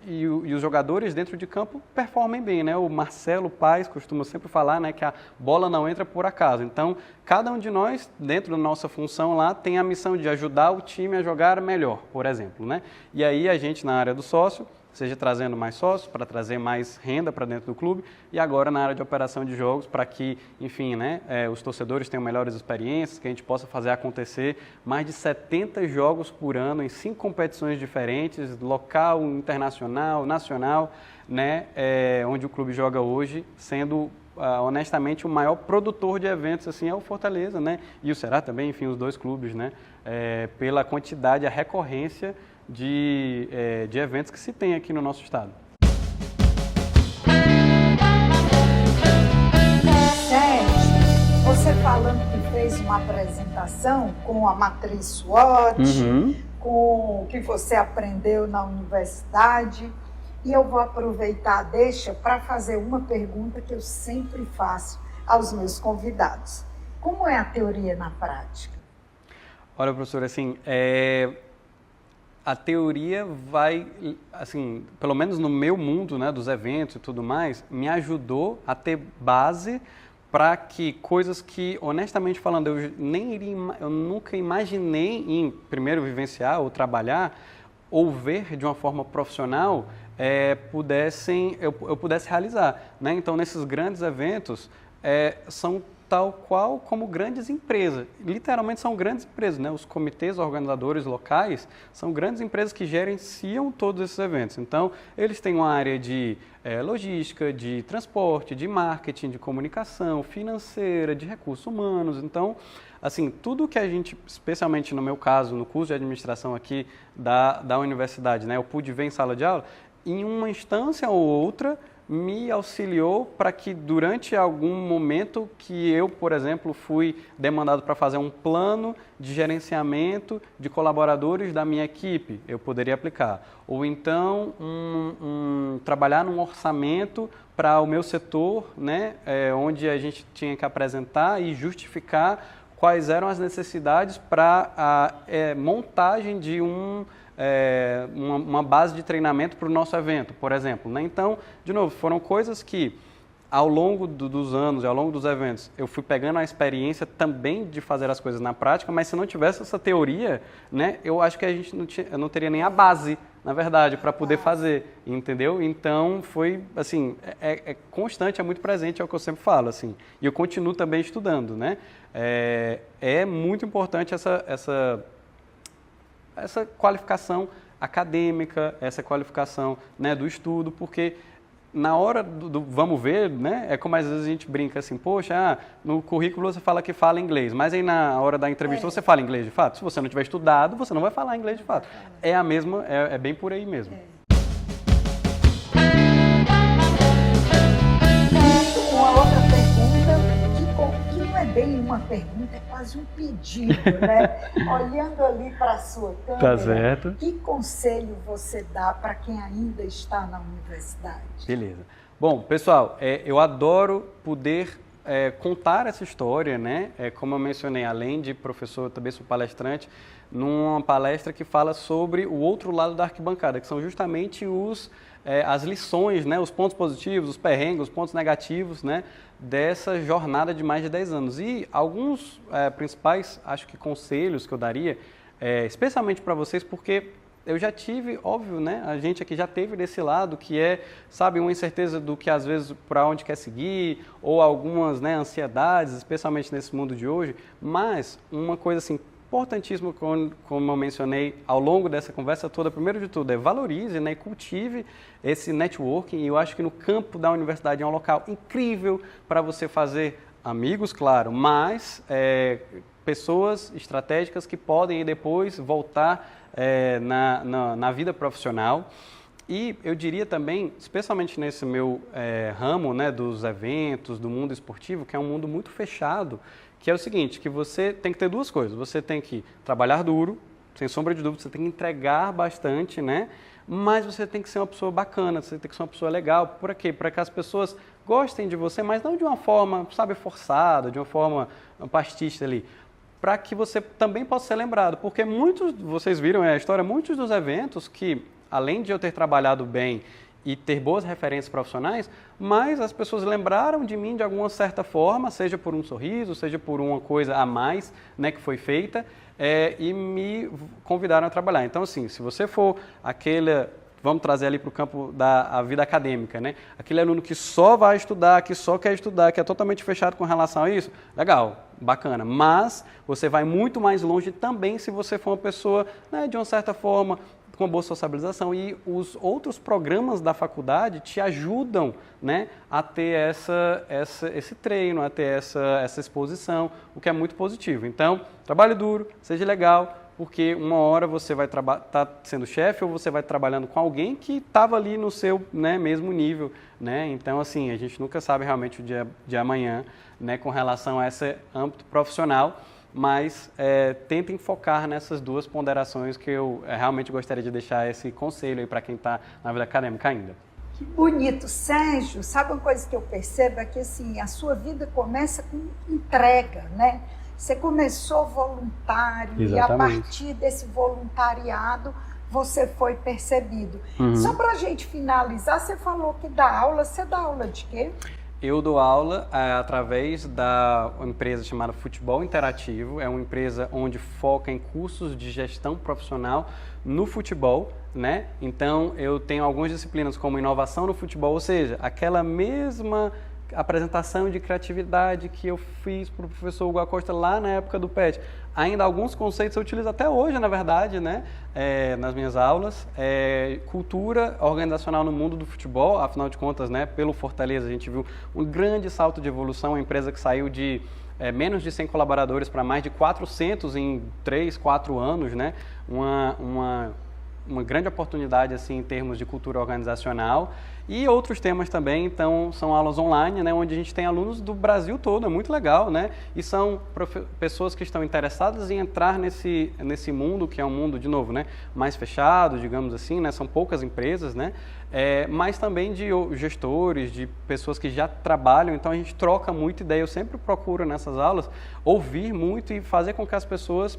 e os jogadores dentro de campo performem bem, né? O Marcelo Paes costuma sempre falar, né, que a bola não entra por acaso. Então, cada um de nós, dentro da nossa função lá, tem a missão de ajudar o time a jogar melhor, por exemplo, né? E aí a gente, na área do sócio, seja trazendo mais sócios, para trazer mais renda para dentro do clube, e agora na área de operação de jogos, para que, enfim, né, os torcedores tenham melhores experiências, que a gente possa fazer acontecer mais de 70 jogos por ano em 5 competições diferentes, local, internacional, nacional, né, onde o clube joga hoje, sendo honestamente o maior produtor de eventos assim é o Fortaleza, né, e o Ceará também, enfim, os 2 clubes, né, pela quantidade, a recorrência de eventos que se tem aqui no nosso estado. Sérgio, você falando que fez uma apresentação com a matriz SWOT, com o que você aprendeu na universidade, e eu vou aproveitar a deixa para fazer uma pergunta que eu sempre faço aos meus convidados. Como é a teoria na prática? Olha, professor, assim, a teoria vai, assim, pelo menos no meu mundo, né, dos eventos e tudo mais, me ajudou a ter base para que coisas que, honestamente falando, eu nunca imaginei em, primeiro, vivenciar ou trabalhar ou ver de uma forma profissional, eu pudesse realizar, né? Então, nesses grandes eventos, são tal qual como grandes empresas. Literalmente são grandes empresas, né? Os comitês organizadores locais são grandes empresas que gerenciam todos esses eventos. Então, eles têm uma área de logística, de transporte, de marketing, de comunicação, financeira, de recursos humanos. Então, assim, tudo que a gente, especialmente no meu caso, no curso de administração aqui da universidade, né? Eu pude ver em sala de aula, em uma instância ou outra, me auxiliou para que durante algum momento que eu, por exemplo, fui demandado para fazer um plano de gerenciamento de colaboradores da minha equipe, eu poderia aplicar. Ou então, trabalhar num orçamento para o meu setor, né, onde a gente tinha que apresentar e justificar quais eram as necessidades para a montagem de uma base de treinamento para o nosso evento, por exemplo, né? Então, de novo, foram coisas que ao longo dos anos e ao longo dos eventos eu fui pegando a experiência também de fazer as coisas na prática, mas se não tivesse essa teoria, né, eu acho que eu não teria nem a base, na verdade, para poder fazer, entendeu? Então, foi, assim, constante, é muito presente, é o que eu sempre falo, assim, e eu continuo também estudando, né? É muito importante essa qualificação acadêmica, essa qualificação, né, do estudo, porque na hora do vamos ver, né, é como às vezes a gente brinca assim, poxa, no currículo você fala que fala inglês, mas aí na hora da entrevista você fala inglês de fato? Se você não tiver estudado, você não vai falar inglês de fato. É a mesma, é bem por aí mesmo. Uma outra pergunta, que não é bem uma pergunta, é quase um pedido, né? Olhando ali para a sua câmera, tá certo. Que conselho você dá para quem ainda está na universidade? Beleza. Bom, pessoal, eu adoro poder contar essa história, né? Como eu mencionei, além de professor, eu também sou palestrante, numa palestra que fala sobre o outro lado da arquibancada, que são justamente as lições, né? Os pontos positivos, os perrengues, os pontos negativos, né? Dessa jornada de mais de 10 anos. E alguns principais, acho que conselhos que eu daria, especialmente para vocês, porque eu já tive, óbvio, né? A gente aqui já teve desse lado que sabe, uma incerteza do que às vezes para onde quer seguir, ou algumas, né, ansiedades, especialmente nesse mundo de hoje, mas uma coisa assim, importantíssimo, como eu mencionei ao longo dessa conversa toda, primeiro de tudo, valorize, né, e cultive esse networking. E eu acho que no campo da universidade é um local incrível para você fazer amigos, claro, mas pessoas estratégicas que podem depois voltar na vida profissional. E eu diria também, especialmente nesse meu ramo, né, dos eventos, do mundo esportivo, que é um mundo muito fechado, que é o seguinte, que você tem que ter duas coisas. Você tem que trabalhar duro, sem sombra de dúvida, você tem que entregar bastante, né? Mas você tem que ser uma pessoa bacana, você tem que ser uma pessoa legal. Por quê? Para que as pessoas gostem de você, mas não de uma forma, sabe, forçada, de uma forma pastiche ali. Para que você também possa ser lembrado. Porque muitos, vocês viram a história, muitos dos eventos que, além de eu ter trabalhado bem e ter boas referências profissionais, mas as pessoas lembraram de mim de alguma certa forma, seja por um sorriso, seja por uma coisa a mais, né, que foi feita, e me convidaram a trabalhar. Então, assim, se você for vamos trazer ali para o campo da vida acadêmica, né? Aquele aluno que só vai estudar, que só quer estudar, que é totalmente fechado com relação a isso, legal, bacana. Mas você vai muito mais longe também se você for uma pessoa, né, de uma certa forma, com uma boa sociabilização, e os outros programas da faculdade te ajudam, né, a ter esse treino, a ter essa exposição, o que é muito positivo. Então, trabalhe duro, seja legal, porque uma hora você vai estar sendo chefe ou você vai trabalhando com alguém que estava ali no seu, né, mesmo nível, né? Então, assim, a gente nunca sabe realmente o dia de amanhã, né, com relação a esse âmbito profissional, mas tentem focar nessas duas ponderações que eu realmente gostaria de deixar esse conselho aí para quem está na vida acadêmica ainda. Que bonito. Sérgio, sabe uma coisa que eu percebo é que assim, a sua vida começa com entrega, né? Você começou voluntário. Exatamente. E a partir desse voluntariado você foi percebido. Uhum. Só para a gente finalizar, você falou que dá aula. Você dá aula de quê? Eu dou aula através da empresa chamada Futebol Interativo. É uma empresa onde foca em cursos de gestão profissional no futebol, né? Então, eu tenho algumas disciplinas como inovação no futebol, ou seja, aquela mesma apresentação de criatividade que eu fiz para o professor Hugo Acosta lá na época do PET. Ainda alguns conceitos eu utilizo até hoje, na verdade, né, nas minhas aulas. Cultura organizacional no mundo do futebol, afinal de contas, né, pelo Fortaleza a gente viu um grande salto de evolução, uma empresa que saiu de menos de 100 colaboradores para mais de 400 em 3, 4 anos, né, uma grande oportunidade assim, em termos de cultura organizacional. E outros temas também, então, são aulas online, né, onde a gente tem alunos do Brasil todo, é muito legal, né? E são pessoas que estão interessadas em entrar nesse mundo, que é um mundo, de novo, né, mais fechado, digamos assim, né? São poucas empresas, né? Mas também de gestores, de pessoas que já trabalham, então a gente troca muita ideia. Eu sempre procuro nessas aulas ouvir muito e fazer com que as pessoas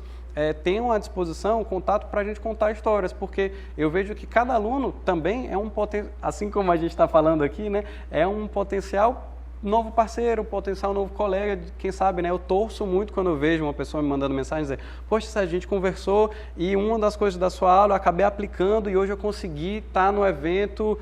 tenham à disposição contato para a gente contar histórias, porque eu vejo que cada aluno também é um potencial, assim como a gente está falando aqui, né, é um potencial novo parceiro, um potencial novo colega, quem sabe, né? Eu torço muito quando eu vejo uma pessoa me mandando mensagem e dizer, poxa, a gente conversou e uma das coisas da sua aula eu acabei aplicando e hoje eu consegui estar no evento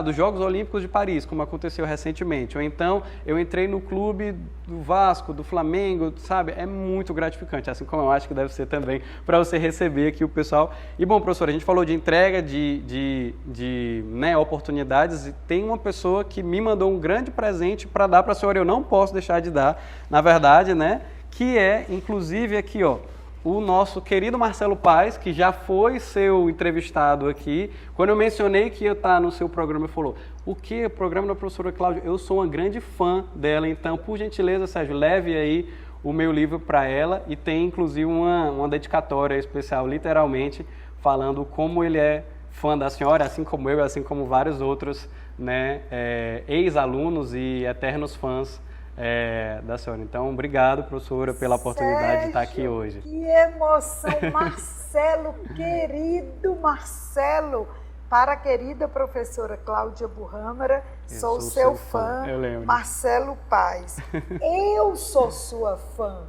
dos Jogos Olímpicos de Paris, como aconteceu recentemente. Ou então, eu entrei no clube do Vasco, do Flamengo, sabe? É muito gratificante, assim como eu acho que deve ser também para você receber aqui o pessoal. E bom, professor, a gente falou de entrega, de né, oportunidades, e tem uma pessoa que me mandou um grande presente para dar para a senhora, eu não posso deixar de dar, na verdade, né? Que é, inclusive, aqui, ó, o nosso querido Marcelo Paes, que já foi seu entrevistado aqui. Quando eu mencionei que ia estar no seu programa, ele falou, o que? O programa da professora Cláudia? Eu sou uma grande fã dela, então, por gentileza, Sérgio, leve aí o meu livro para ela, e tem, inclusive, uma dedicatória especial, literalmente, falando como ele é fã da senhora, assim como eu, assim como vários outros, né, ex-alunos e eternos fãs da senhora. Então, obrigado, professora, pela oportunidade Sérgio, de estar aqui hoje. Que emoção, Marcelo, querido Marcelo, para a querida professora Cláudia Burrâmara, sou seu fã, Marcelo Paes. Eu sou sua fã.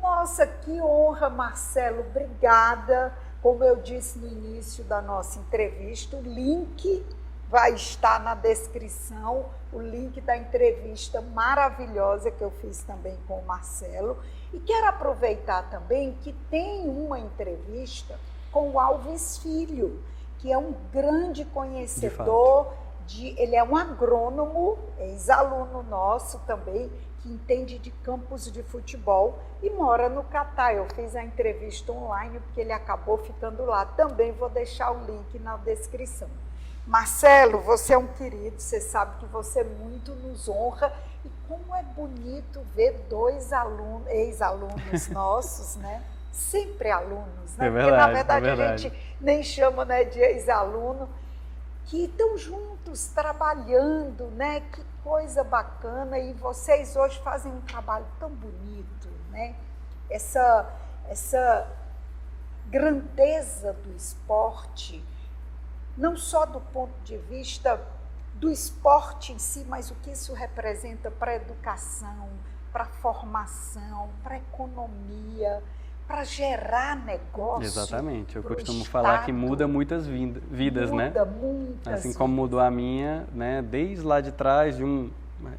Nossa, que honra, Marcelo, obrigada. Como eu disse no início da nossa entrevista, o link vai estar na descrição, o link da entrevista maravilhosa que eu fiz também com o Marcelo. E quero aproveitar também que tem uma entrevista com o Alves Filho, que é um grande conhecedor, ele é um agrônomo, ex-aluno nosso também, que entende de campos de futebol e mora no Catar. Eu fiz a entrevista online porque ele acabou ficando lá. Também vou deixar o link na descrição. Marcelo, você é um querido, você sabe que você muito nos honra. E como é bonito ver dois ex-alunos nossos, né? Sempre alunos, né? É verdade, porque na verdade, é verdade a gente nem chama, né, de ex-aluno, que estão juntos, trabalhando, né? Que coisa bacana. E vocês hoje fazem um trabalho tão bonito, né? Essa grandeza do esporte, não só do ponto de vista do esporte em si, mas o que isso representa para a educação, para a formação, para a economia, para gerar negócio. Exatamente, eu costumo falar que muda muitas vidas, né? Muda muitas assim como mudou a minha, né? Desde lá de trás, de um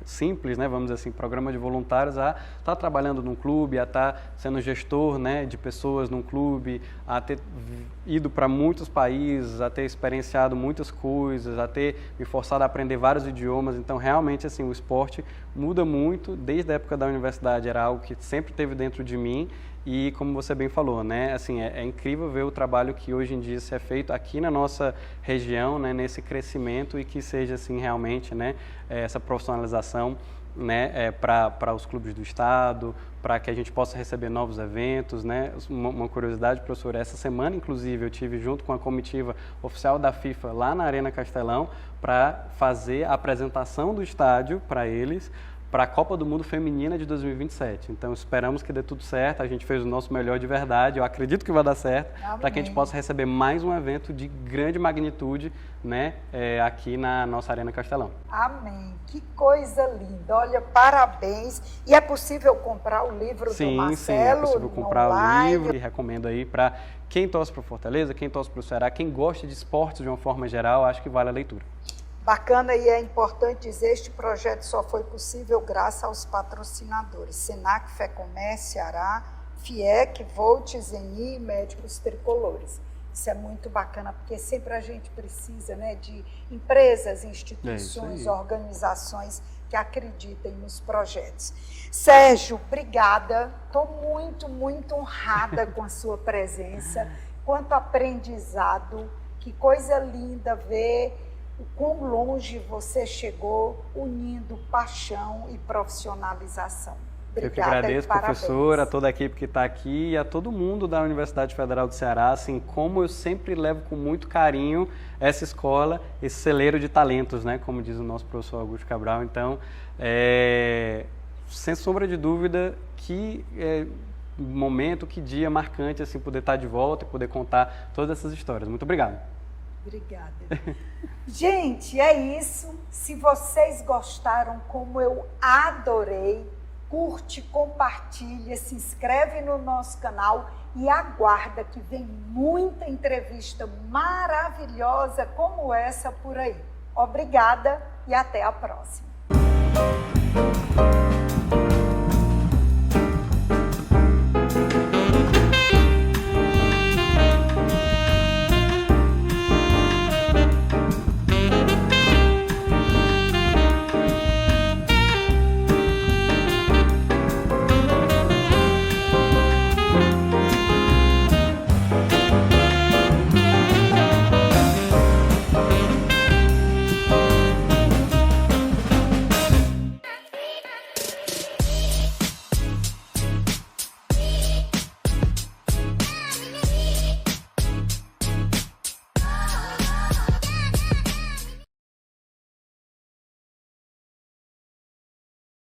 simples, né, vamos dizer assim, programa de voluntários, a estar trabalhando num clube, a estar sendo gestor, né, de pessoas num clube, a ter ido para muitos países, a ter experienciado muitas coisas, a ter me forçado a aprender vários idiomas. Então, realmente, assim, o esporte muda muito. Desde a época da universidade era algo que sempre teve dentro de mim. E como você bem falou, né, assim, é incrível ver o trabalho que hoje em dia se é feito aqui na nossa região, né, nesse crescimento, e que seja assim realmente, né, essa profissionalização, né, para os clubes do estado, para que a gente possa receber novos eventos, né. Uma curiosidade, professor, essa semana inclusive eu tive junto com a comitiva oficial da FIFA lá na Arena Castelão para fazer a apresentação do estádio para eles, para a Copa do Mundo Feminina de 2027. Então, esperamos que dê tudo certo. A gente fez o nosso melhor de verdade. Eu acredito que vai dar certo, para que a gente possa receber mais um evento de grande magnitude, né, aqui na nossa Arena Castelão. Amém. Que coisa linda. Olha, parabéns. E é possível comprar o livro do Marcelo? Sim, é possível comprar o livro. E recomendo aí para quem torce para o Fortaleza, quem torce para o Ceará, quem gosta de esportes de uma forma geral, acho que vale a leitura. Bacana, e é importante dizer, este projeto só foi possível graças aos patrocinadores, Senac, Fecomércio, Ceará, FIEC, Volt, Zeni e Médicos Tricolores. Isso é muito bacana, porque sempre a gente precisa, né, de empresas, instituições, organizações que acreditem nos projetos. Sérgio, obrigada, estou muito, muito honrada com a sua presença, quanto aprendizado, que coisa linda ver o quão longe você chegou unindo paixão e profissionalização. Obrigada. Eu que agradeço, professor, a toda a equipe que está aqui e a todo mundo da Universidade Federal do Ceará, assim como eu sempre levo com muito carinho essa escola, esse celeiro de talentos, né, como diz o nosso professor Augusto Cabral. Então, sem sombra de dúvida, que momento, que dia marcante, assim, poder estar de volta e poder contar todas essas histórias. Muito obrigado. Obrigada. Gente, é isso. Se vocês gostaram, como eu adorei, curte, compartilha, se inscreve no nosso canal e aguarda que vem muita entrevista maravilhosa como essa por aí. Obrigada e até a próxima.